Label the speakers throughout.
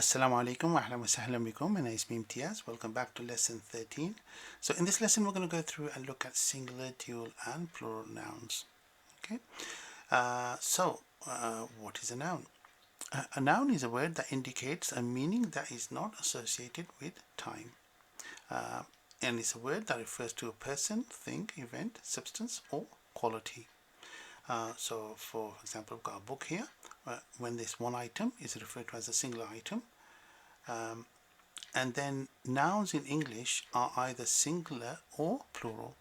Speaker 1: Assalamu alaikum wa ahlan wa sahlan bikum. My name is Imtiaz. Welcome back to lesson 13. So in this lesson we're going to go through and look at singular, dual and plural nouns. Okay. What is a noun? A noun is a word that indicates a meaning that is not associated with time. And it's a word that refers to a person, thing, event, substance or quality. So for example, we've got a book here. When this one item is referred to as a singular item. And then nouns in English are either singular or plural.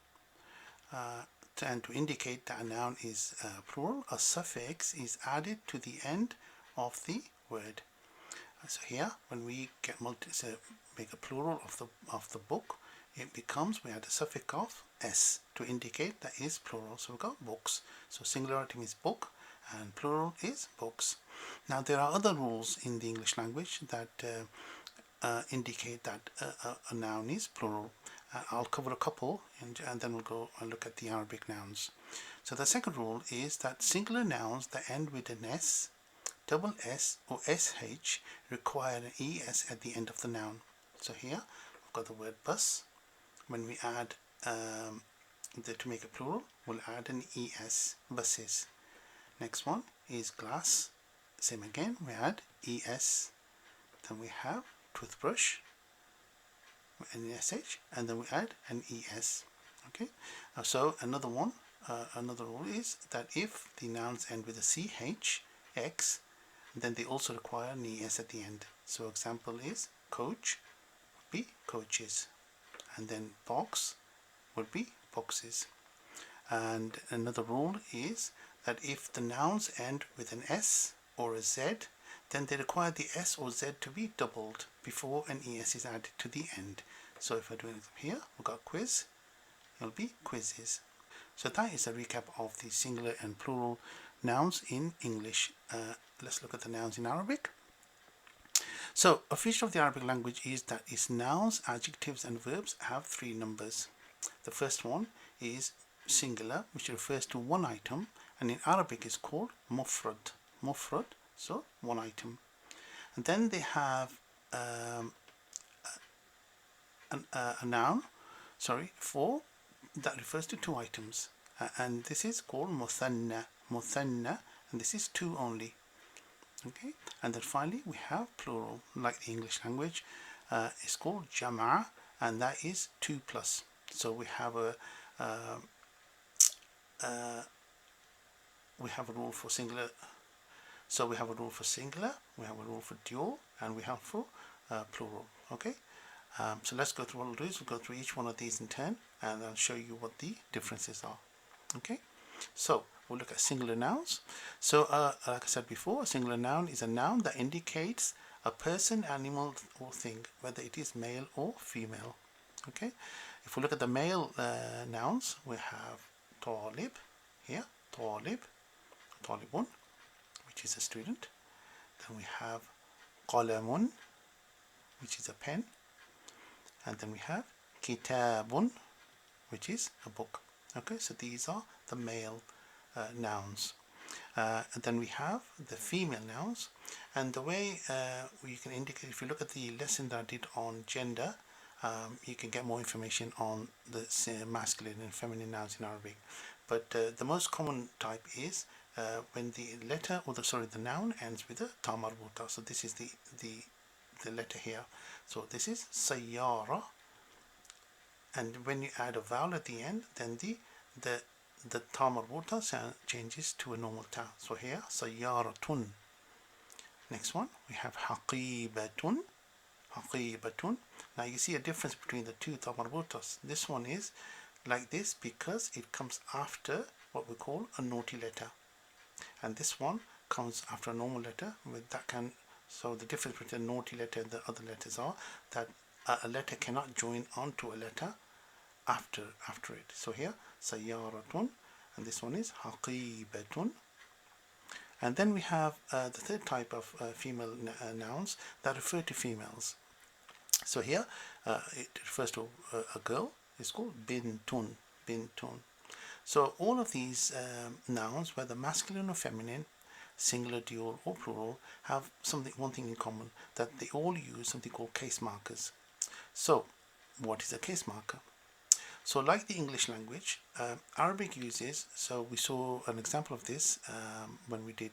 Speaker 1: And to indicate that a noun is plural, a suffix is added to the end of the word. So here, when we get make a plural of the book, it becomes, we add a suffix of s to indicate that is plural. So we've got books. So singularity means book and plural is books. Now there are other rules in the English language that indicate that a noun is plural. I'll cover a couple and then we'll go and look at the Arabic nouns. So the second rule is that singular nouns that end with an s, double s or sh require an es at the end of the noun. So here we've got the word bus. When we add to make a plural, we'll add an es, buses. Next one is glass. Same again, we add es. Then we have toothbrush, an sh, and then we add an es. Okay. So another rule is that if the nouns end with a ch, x, then they also require an es at the end. So example is coach would be coaches, and then box would be boxes. And another rule is that if the nouns end with an s or a z, then they require the s or z to be doubled before an es is added to the end. So if we're doing it here, we've got quiz, it'll be quizzes. So that is a recap of the singular and plural nouns in English. Let's look at the nouns in Arabic. So a feature of the Arabic language is that its nouns, adjectives and verbs have 3 numbers. The first one is singular, which refers to one item, and in Arabic is called mufrad. Mufrad, so one item. And then they have a noun, for that refers to 2 items, and this is called muthanna. Muthanna, and this is 2 only. Okay, and then finally we have plural, like the English language. It's called jama', and that is 2 plus. So we have a rule for singular. So we have a rule for singular, we have a rule for dual, and we have for plural. Okay, so let's go through what we'll do is we'll go through each one of these in turn, and I'll show you what the differences are. Okay, so we'll look at singular nouns. So like I said before, a singular noun is a noun that indicates a person, animal or thing, whether it is male or female. Okay, if we look at the male nouns, we have talib here, talib, talibun, which is a student. Then we have qalamun, which is a pen. And then we have kitabun, which is a book. Okay, so these are the male nouns. And then we have the female nouns. And the way you can indicate, if you look at the lesson that I did on gender, you can get more information on the masculine and feminine nouns in Arabic. But the most common type is when the letter or the noun ends with a ta marbuta. So this is the letter here. So this is sayyara, and when you add a vowel at the end, then the ta marbuta sound changes to a normal ta. So here sayyaratun. Next one we have haqibatun. Haqibatun. Now you see a difference between the 2 ta marbutas. This one is like this because it comes after what we call a naughty letter, and this one comes after a normal letter with that can. So the difference between the naughty letter and the other letters are that a letter cannot join onto a letter after it. So here sayyaratun, and this one is haqibatun. And then we have the third type of female nouns that refer to females. So here it refers to a girl. It's called bintun. Bintun. So all of these nouns, whether masculine or feminine, singular, dual, or plural, have one thing in common, that they all use something called case markers. So, what is a case marker? So, like the English language, Arabic uses. So we saw an example of this when we did,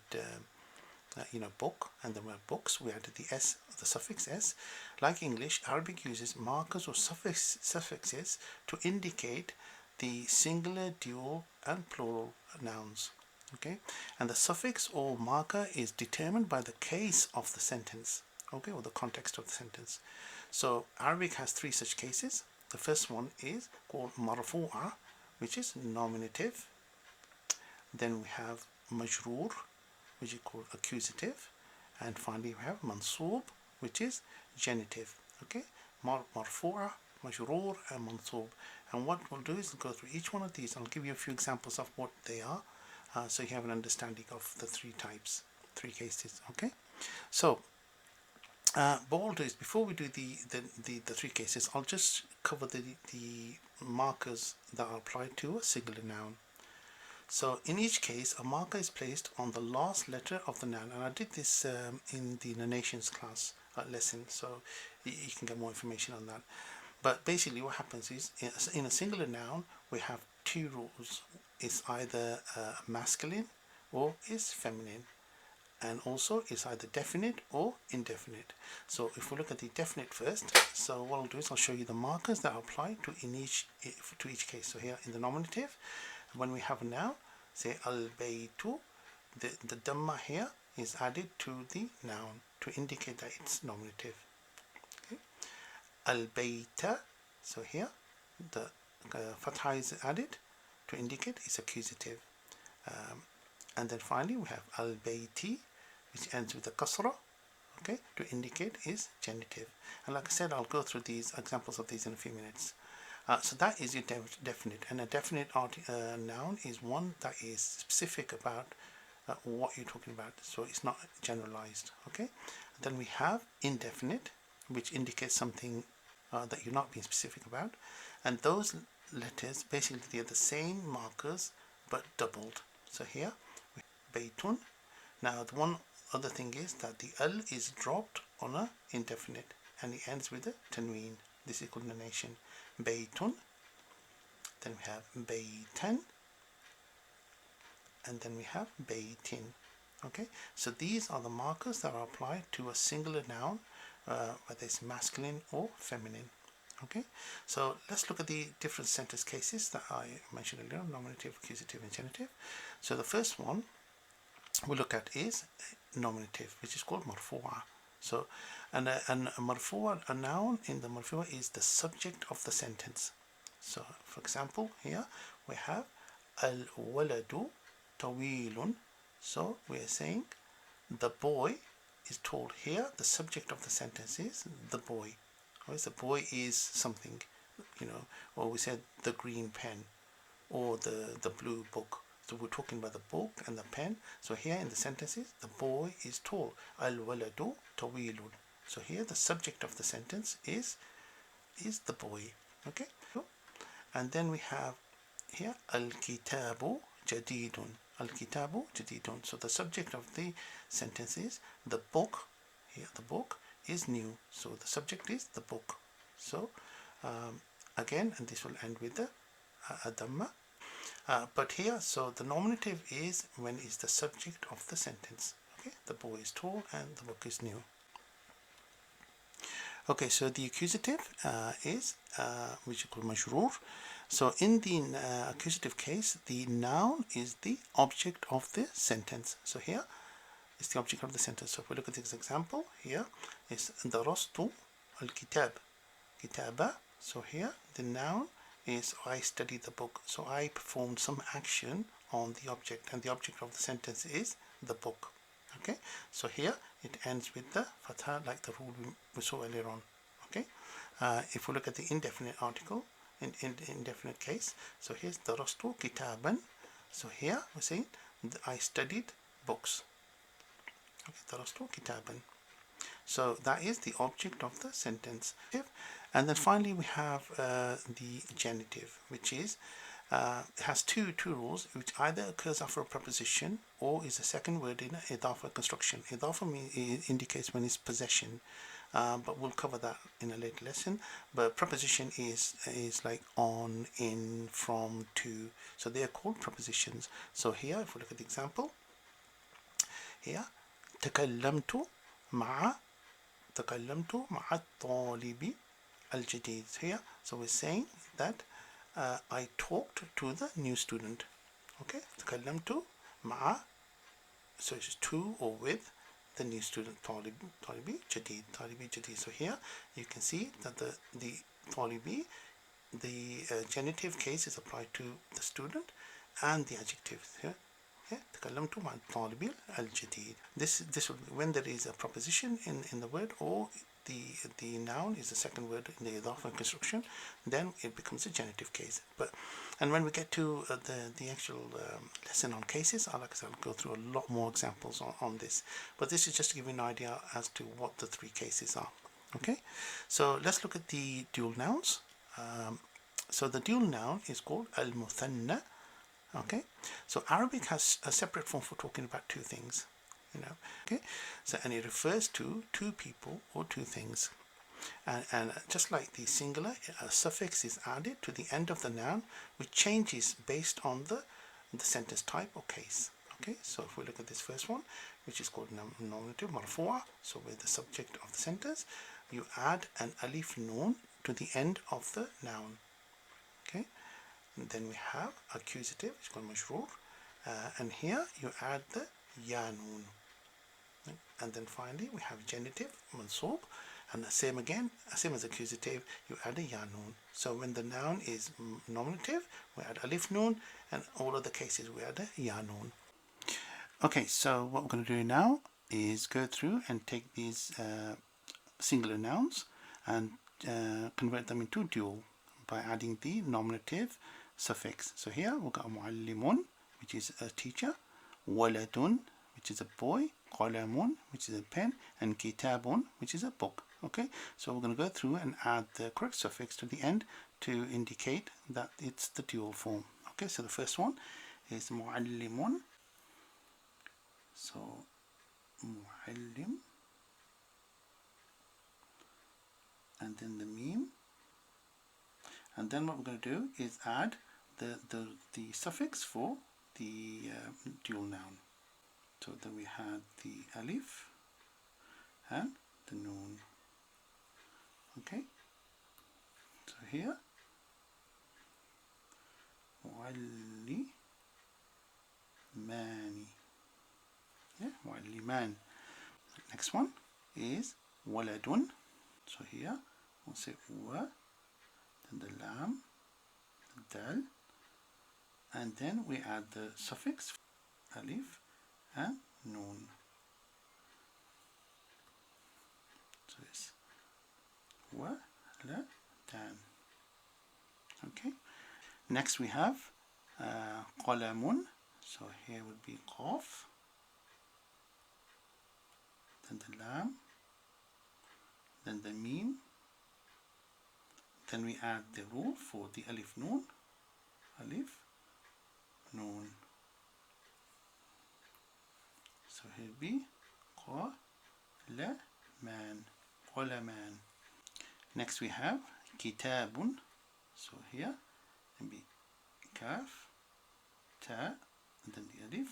Speaker 1: book, and the word books. We added the s, the suffix s. Like English, Arabic uses markers or suffixes to indicate the singular, dual, and plural nouns. Okay, and the suffix or marker is determined by the case of the sentence. Okay, or the context of the sentence. So Arabic has three such cases. The first one is called marfu'a, which is nominative. Then we have majroor, which is called accusative. And finally we have mansoob, which is genitive. Okay, marfu'a, majroor, and mansoob. And what we'll do is go through each one of these. I'll give you a few examples of what they are, so you have an understanding of the three types, three cases. Okay, so but what I'll do is, before we do the three cases, I'll just cover the markers that are applied to a singular noun. So in each case, a marker is placed on the last letter of the noun, and I did this in the nonations class lesson, so you can get more information on that. But basically what happens is, in a singular noun, we have two rules. It's either masculine or is feminine, and also it's either definite or indefinite. So if we look at the definite first, so what I'll do is I'll show you the markers that are applied to each case. So here in the nominative, when we have a noun, say al-baytu, the dhamma here is added to the noun to indicate that it's nominative. Okay. Al-bayta, so here the fatha is added to indicate it's accusative. And then finally we have al-bayti, which ends with a kasra, okay, to indicate is genitive. And like I said, I'll go through these examples of these in a few minutes. So that is your definite, and a definite noun is one that is specific about what you're talking about, so it's not generalized. Okay. Then we have indefinite, which indicates something that you're not being specific about, and those letters basically they're the same markers but doubled. So here we have baytun. Now the one other thing is that the al is dropped on a indefinite and it ends with a tanween. This is called nonation. Baytun. Then we have baytan, and then we have baytin. Okay, so these are the markers that are applied to a singular noun, whether it's masculine or feminine. Okay, so let's look at the different sentence cases that I mentioned earlier: nominative, accusative, and genitive. So the first one we look at is nominative, which is called marfu'a. So, and a marfu'a, a noun in the marfu'a is the subject of the sentence. So, for example, here we have al-waladu tawilun. So we are saying the boy is tall. Here the subject of the sentence is the boy. Right? The boy is something, or we said the green pen or the blue book. So we're talking about the book and the pen. So here in the sentences, the boy is tall. Al-waladu tawilun. So here the subject of the sentence is the boy. Okay. And then we have here al-kitabu jadidun. Al-kitabu jadidun. So the subject of the sentence is the book. Here the book is new. So the subject is the book. So again, and this will end with the dhamma. But here, so the nominative is when is the subject of the sentence. Okay, the boy is tall and the book is new. Okay, so the accusative is which is called majroor. So in the accusative case, the noun is the object of the sentence. So here is the object of the sentence. So if we look at this example, here is darastu al-kitab, kitaba. So here the noun is I studied the book. So I performed some action on the object, and the object of the sentence is the book. Okay, so here it ends with the fatha, like the rule we saw earlier on. Okay, if we look at the indefinite article, in indefinite case, so here's darastu kitaban. So here we're saying I studied books. Okay, darastu kitaban. So that is the object of the sentence. And then finally we have the genitive, which is has two rules, which either occurs after a preposition or is a second word in idafa construction. Idafa indicates when it's possession, but we'll cover that in a later lesson. But preposition is like on, in, from, to, so they are called prepositions. So here, if we look at the example, here تكلمت مع الطالب الجديد. Here, so we're saying that I talked to the new student. Okay, تكلمت مع, so it's to or with the new student, طالبي جديد. So here you can see that the طالبي, the genitive case is applied to the student, and the adjective here. تكلمت مع الطالب الجديد. This when there is a preposition in the word, or the noun is the second word in the idafa construction, then it becomes a genitive case. And when we get to the actual lesson on cases, I'll go through a lot more examples on this. But this is just to give you an idea as to what the three cases are. Okay, so let's look at the dual nouns. So the dual noun is called al-muthanna. Okay, so Arabic has a separate form for talking about two things, okay, so, and it refers to two people or two things, and just like the singular, a suffix is added to the end of the noun, which changes based on the sentence type or case. Okay, so if we look at this first one, which is called nominative, marfu'a, so with the subject of the sentence, you add an alif noon to the end of the noun. Okay, and then we have accusative, which is called mashroor, and here you add the ya noon. And then finally we have genitive, mansoob, and the same as accusative, you add a ya noon. So when the noun is nominative, we add alif noon, and all other cases we add a ya noon. Okay, so what we're going to do now is go through and take these singular nouns and convert them into dual by adding the nominative suffix. So here we've got muallimun, which is a teacher, waladun, which is a boy, qalamun, which is a pen, and kitabun, which is a book. Okay, so we're going to go through and add the correct suffix to the end to indicate that it's the dual form. Okay, so the first one is muallimun. So muallim, and then the meme, and then what we're going to do is add the suffix for the dual noun. So then we had the alif and the noon. Okay, so here muallimani, mualliman. Next one is waladun. So here we'll say wa, then the lam, the dal, and then we add the suffix alif and noon. So it's wa, la, dan. Okay. Next we have qalamun. So here would be qaf, then the lam, then the meme, then we add the rule for the alif noon, alif noon. So here will be qalaman. Next we have kitabun. So here will be kaf, ta, and then the alif,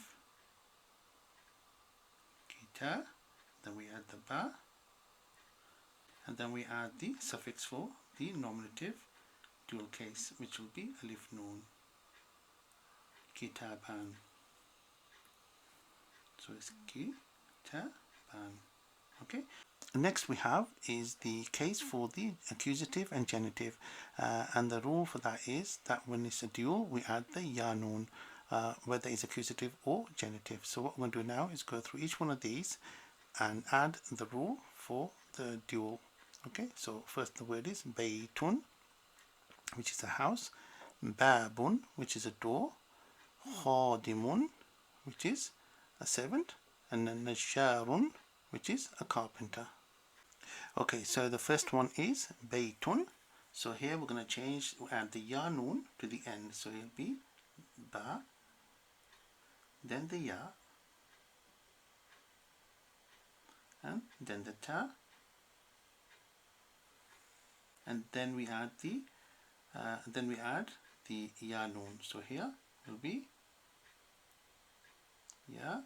Speaker 1: kita, then we add the ba, and then we add the suffix for the nominative dual case, which will be alif noon, kitaban. So it's kitaban. Okay. Next we have is the case for the accusative and genitive, and the rule for that is that when it's a dual, we add the ya noon, whether it's accusative or genitive. So what we're going to do now is go through each one of these and add the rule for the dual. Okay, so first the word is baytun, which is a house, babun, which is a door, khadimun, which is a servant, and then najjarun, which is a carpenter. Okay, so the first one is baytun, So here we're going to change, add the ya noon to the end. So it'll be ba, then the ya, and then the ta, and then we add the ya noon. So here will be ya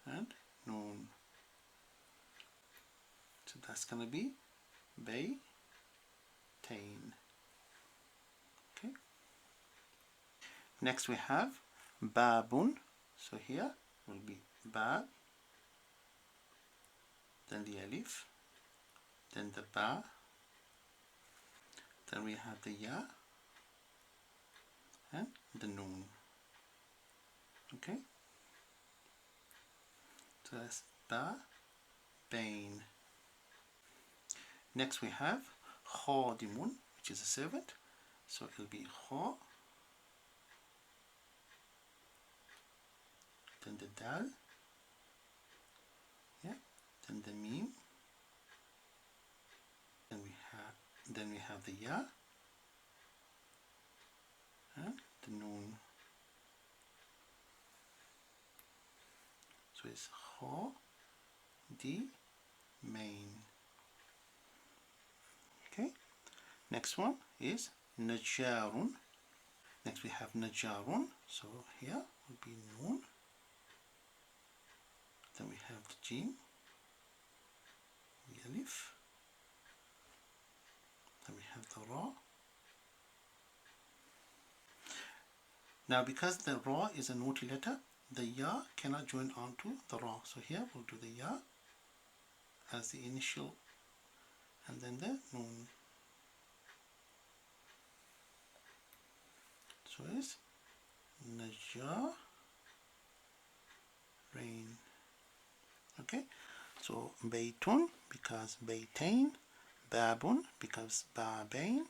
Speaker 1: and noon. So that's going to be bay, tain. Okay. Next we have babun. So here will be ba, then the alif, then the ba, then we have the ya and the noon. Okay. So that's ba, bain. Next we have khadimun, which is a servant. So it'll be kha, then the dal, yeah, then the mim, then we have the ya and the noon. So it's kha, di, main. Okay. Next one is najarun. Next we have najarun. So here will be noon. Then we have the jim, the alif. Then we have the ra. Now because the ra is a naughty letter, the ya cannot join onto the ra. So here we'll do the ya as the initial and then the noon. So it's najar, rain. Okay, so baytun becomes baytain, babun becomes babain,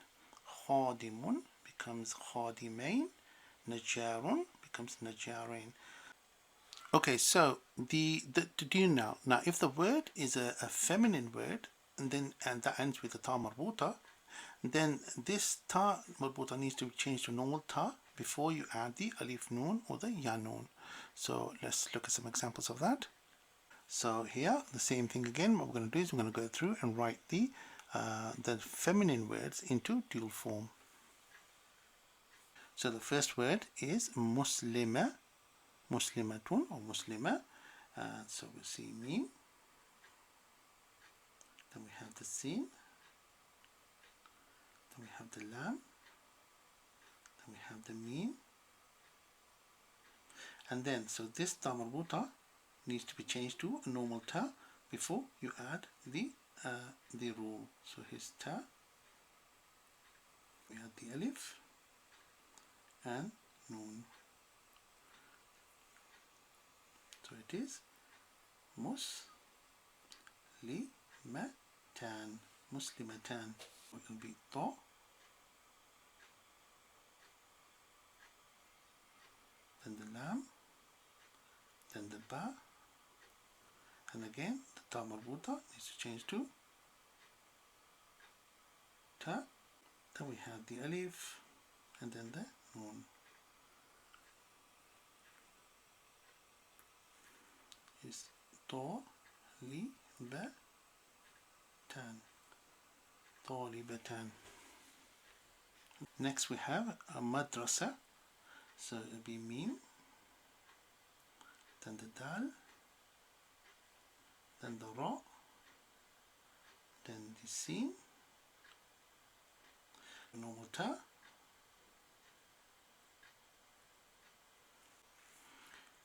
Speaker 1: khadimun becomes khadimain, najarun becomes najarain. Okay, so do you know now if the word is a feminine word and that ends with a ta marbuta, then this ta marbuta needs to be changed to normal ta before you add the alif noon or the ya noon. So let's look at some examples of that. So here the same thing again. What we're going to do is we're going to go through and write the feminine words into dual form. So the first word is muslima, muslimatun or muslima. So we'll see mim, then we have the sin, then we have the lam, then we have the mim, and then so this ta marbuta needs to be changed to a normal ta before you add the rule. So here's ta, we add the alif and noon. So it is muslimatan, muslimatan. It will be ta, then the lam, then the ba, and again the ta marbuta needs to change to ta. Then we have the alif and then the noon. Is talibatan, talibatan. Next we have a madrasa. So it will be mim, then the dal, then the ra, then the sin, normal ta,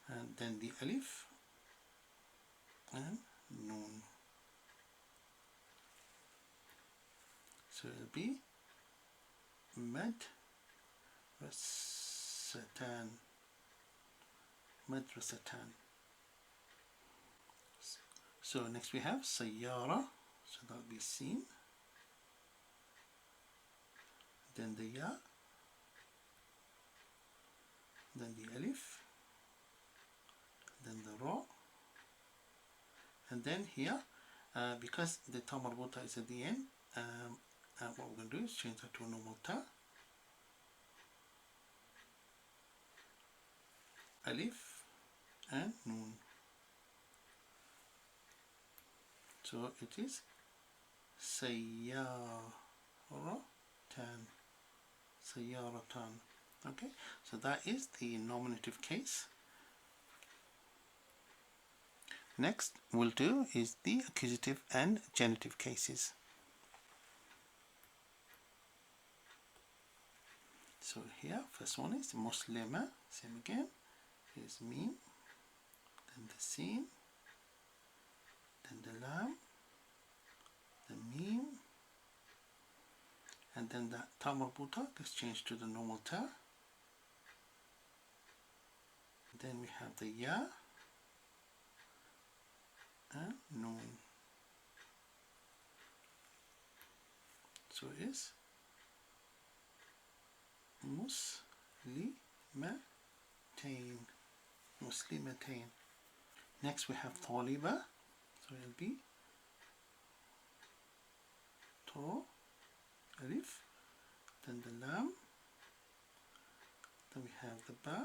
Speaker 1: and then the alif and noon. So it will be madrasatan, madrasatan. So next we have sayyara, so that will be sin, then the ya, then the alif, then the ra, and then here because the ta marbuta is at the end, what we're going to do is change that to a normal ta. Alif and noon. So it is sayyaratan. Sayyaratan. Okay, so that is the nominative case. Next we'll do is the accusative and genitive cases. So here, first one is muslima, same again, is mim, then the sin, then the lam, the mim, and then the ta marbuta gets changed to the normal ta. Then we have the ya and noon. So it is muslimatain. Muslimatain. Next we have taliba. So it will be to, alif, then the lam, then we have the ba,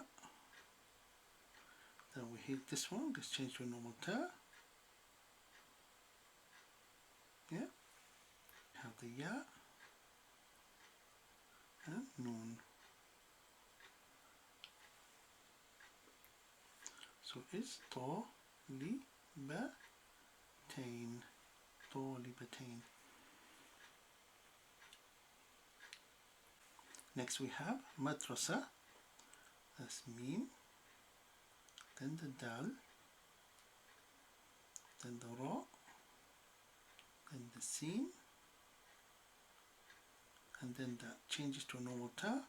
Speaker 1: then we hit this one, gets changed to a normal ta. Yeah, we have the ya and noon. So it's talibatain. Talibatain. Next we have madrasa, that's mim, then the dal, then the ra, then the sin, and then that changes to a normal ta,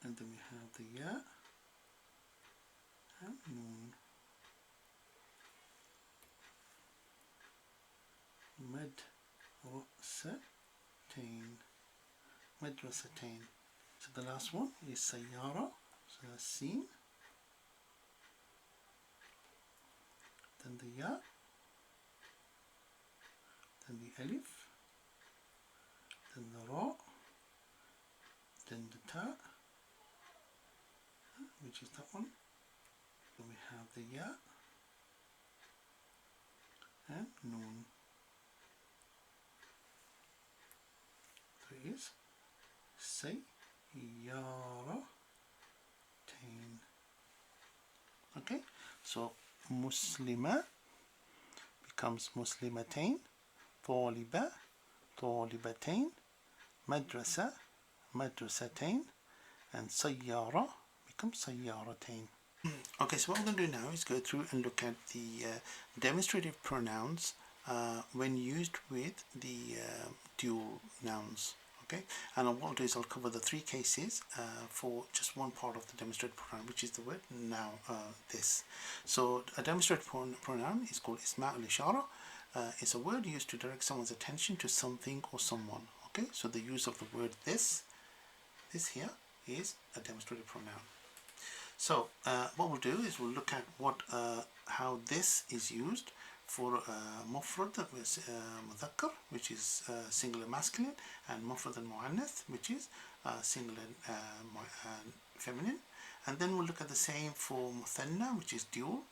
Speaker 1: and then we have the ya and noon. Madrasatain. So the last one is sayyara, so that's sin, then the ya, then the alif, then the ra, then the ta, which is that one, then we have the ya and noon. So it is sayyaratain. Okay, so muslima becomes muslimatain, taliba, talibatain, madrasa, madrasatain, and sayyara becomes sayyaratain. Okay, so what we're going to do now is go through and look at the demonstrative pronouns when used with the dual nouns. Okay, and what I'll do is I'll cover the three cases for just one part of the demonstrative pronoun, which is the word now, this. So a demonstrative pronoun is called isma al-ishara. It's a word used to direct someone's attention to something or someone. Okay, so the use of the word this here is a demonstrative pronoun. So what we'll do is we'll look at how this is used for mufrad with mudhakkar, which is singular masculine, and mufrad al-mu'annath, which is singular feminine. And then we'll look at the same for muthanna, which is dual,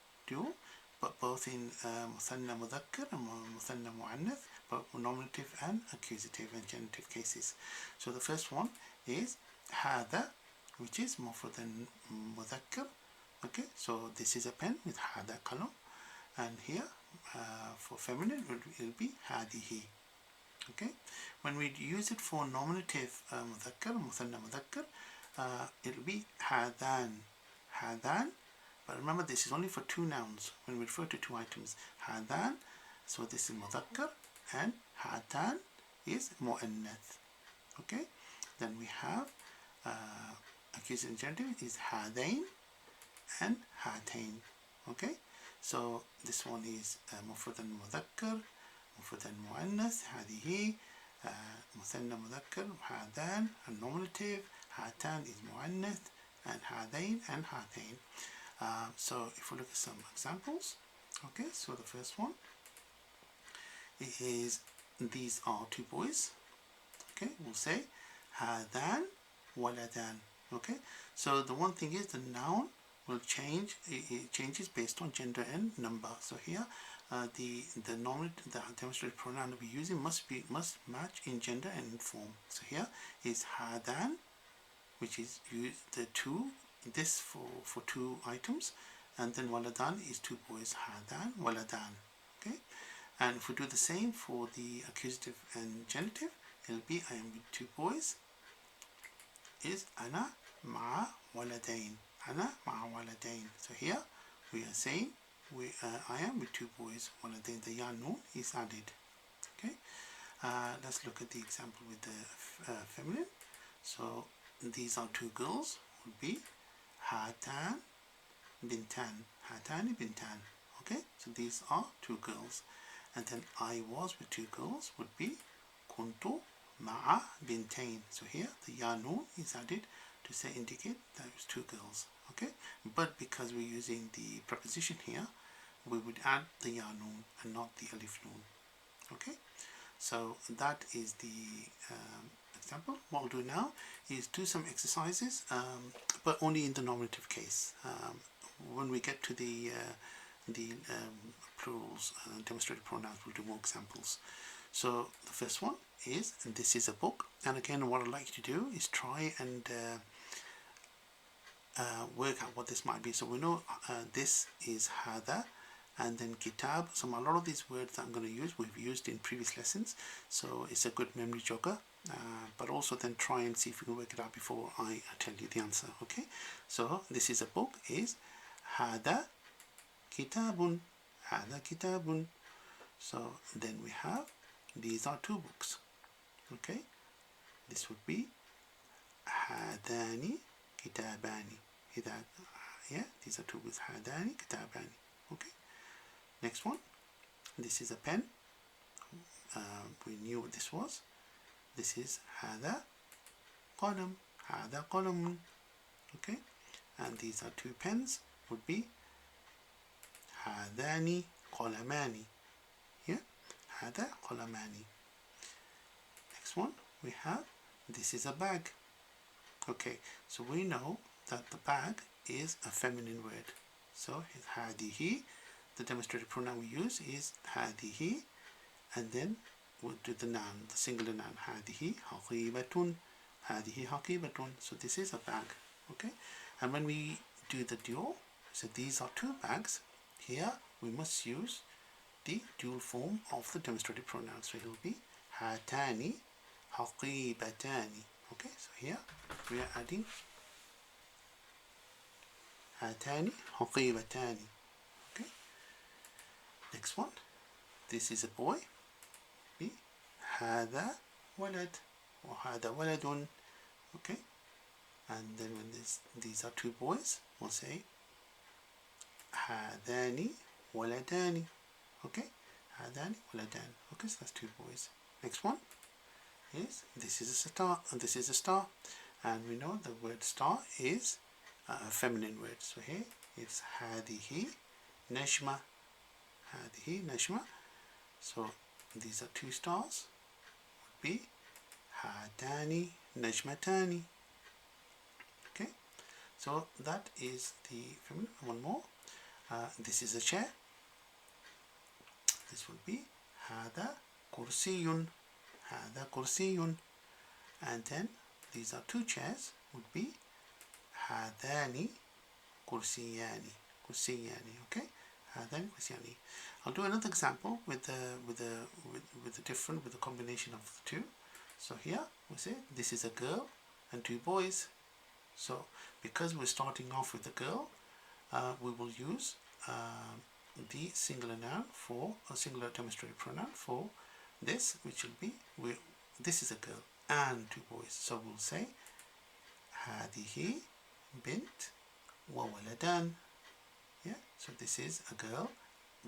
Speaker 1: but both in muthanna mudhakkar and muthanna mu'annath, both nominative and accusative and genitive cases. So the first one is hada, which is mufrad al-mudhakkar. Okay, so this is a pen with hada column, and here for feminine it will be hadihi. Okay, when we use it for nominative mudhakkar, muthanna mudhakkar, it will be hadan, but remember this is only for two nouns when we refer to two items. Hadan, so this is mudhakkar, and hatan is mu'annath. Okay, then we have accusative and genitive is hadain and hatain. Okay, so this one is mufrad al-mudhakkar, mufrad al-mu'annath, hadihi, muthanna mudhakkar, hadan, and nominative, hatan is mu'annath, and hadain and hatain. So if we look at some examples, okay, so the first one is these are two boys. Okay, we'll say هذان ولدان. Okay, so the one thing is the noun will change. It changes based on gender and number. So here, the demonstrative pronoun that we're using must match in gender and in form. So here is هذان, which is the two. This for two items, and then waladan is two boys. هذان ولدان. Okay, and if we do the same for the accusative and genitive, it'll be I am with two boys. Is أنا مع ولدين. أنا مع ولدين. So here we are saying I am with two boys. ولدين, the ya noun is added. Okay, let's look at the example with the feminine. So these are two girls. Would be هاتان بنتان. هاتان بنتان. Okay, so these are two girls. And then I was with two girls would be كنت مع بنتين. So here the ya noun is added to say indicate that it was two girls. Okay, but because we're using the preposition here, we would add the ya noun and not the alif noun. Okay, so that is the example. What we'll do now is do some exercises, but only in the nominative case. When we get to the plurals, demonstrative pronouns, we'll do more examples. So the first one is, and this is a book, and again what I'd like you to do is try and work out what this might be. So we know this is hada, and then kitab. So a lot of these words that I'm going to use we've used in previous lessons, so it's a good memory jogger, but also then try and see if we can work it out before I tell you the answer. Okay, so this is a book is hada kitabun. Hada kitabun. So then we have, these are two books. Okay, this would be hadani kitabani. Yeah, these are two books. Hadani kitabani. Okay, next one, this is a pen. We knew what this was. This is hada qalam. Hada qalamun. Okay, and these are two pens. Would be hadani qalamani. Yeah, hada qalamani. Next one we have, this is a bag. Okay, so we know that the bag is a feminine word. So hadihi, the demonstrative pronoun we use is hadihi, and then we'll do the noun, the singular noun, hadihi haqibatun. Hadihi haqibatun. So this is a bag. Okay, and when we do the dual, so these are two bags. Here we must use the dual form of the demonstrative pronoun. So it will be hatani haqibatani. Okay, so here we are adding hatani haqibatani. Okay, next one, this is a boy. Be hada walad or hada waladun. Okay, and then when these are two boys, we'll say hadani waladani. Okay, hadani waladan. Okay, so that's two boys. Next one is, this is a star, and this is a star, and we know the word star is a feminine word. So here it's hadihi najma. Hadihi najma. So these are two stars. Would be hadani najmatani. Okay, so that is the feminine. One more. This is a chair. This would be hada kursiyun. Hada kursiyun. And then these are two chairs. Would be hadani kursiyani. Kursiyani. Okay, hadani kursiyani. I'll do another example with the combination of the two. So here we say this is a girl and two boys. So because we're starting off with the girl, we will use the singular noun for a singular demonstrative pronoun for this, which will be, this is a girl and two boys. So we'll say hadihi bint wa waladan. Yeah, so this is a girl.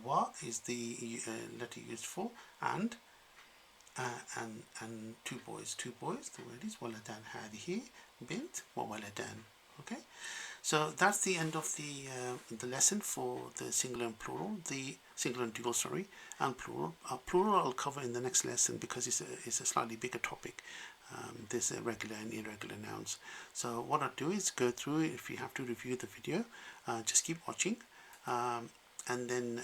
Speaker 1: Wa is the letter used for and two boys. Two boys. The word is waladan. Hadihi bint wa waladan. Okay, so that's the end of the lesson for the singular and plural, the singular and dual, sorry, and plural. Plural I'll cover in the next lesson because it's a slightly bigger topic. There's regular and irregular nouns. So what I'll do is go through it. If you have to review the video, just keep watching. And then,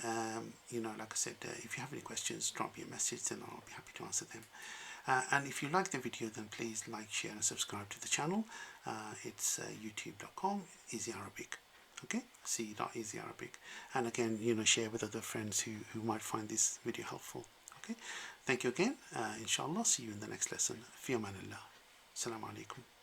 Speaker 1: like I said, if you have any questions, drop me a message, then I'll be happy to answer them. And if you like the video, then please like, share and subscribe to the channel. It's youtube.com, Easy Arabic. Okay, C.Easy Arabic. And again, share with other friends who might find this video helpful. Okay, thank you again. Inshallah, see you in the next lesson. Fi amanillah. Assalamu alaikum.